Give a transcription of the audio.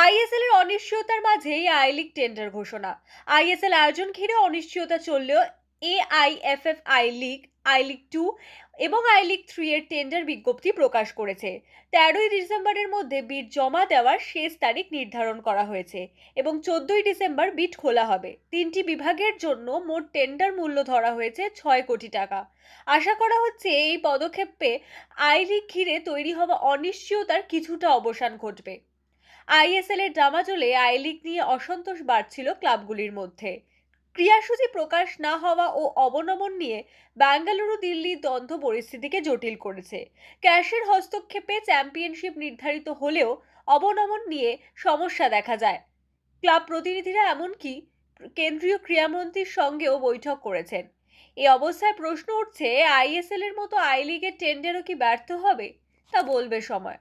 ISL এর অনিশ্চয়তার মাঝেই আই লিগ টেন্ডার ঘোষণা। আইএসএল আয়োজন ঘিরে অনিশ্চয়তা চললেও এআইএফএফ আই লিগ 2 এবং আই লিগ 3 এর টেন্ডার বিজ্ঞপ্তি প্রকাশ করেছে। 13ই ডিসেম্বরের মধ্যে বিড জমা দেওয়ার শেষ তারিখ নির্ধারণ করা হয়েছে এবং 14ই ডিসেম্বর বিড খোলা হবে। তিনটি বিভাগের জন্য মোট টেন্ডার মূল্য ধরা হয়েছে 6 কোটি টাকা। আশা করা হচ্ছে এই পদক্ষেপে আই লিগ ঘিরে তৈরি হওয়া অনিশ্চয়তার কিছুটা অবসান ঘটবে। আইএসএল এর ডামাডোলে আই লিগ নিয়ে অসন্তোষ বাড়ছিল ক্লাবগুলির মধ্যে। ক্রীড়াসূচি প্রকাশ না হওয়া ও অবনমন নিয়ে বেঙ্গালুরু দিল্লির দ্বন্দ্ব পরিস্থিতিকে জটিল করেছে। ক্যাশের হস্তক্ষেপে চ্যাম্পিয়নশিপ নির্ধারিত হলেও অবনমন নিয়ে সমস্যা দেখা যায়। ক্লাব প্রতিনিধিরা এমনকি কেন্দ্রীয় ক্রীড়ামন্ত্রীর সঙ্গেও বৈঠক করেছেন। এই অবস্থায় প্রশ্ন উঠছে, আইএসএল এর মতো আই লিগের টেন্ডারও কি ব্যর্থ হবে? তা বলবে সময়।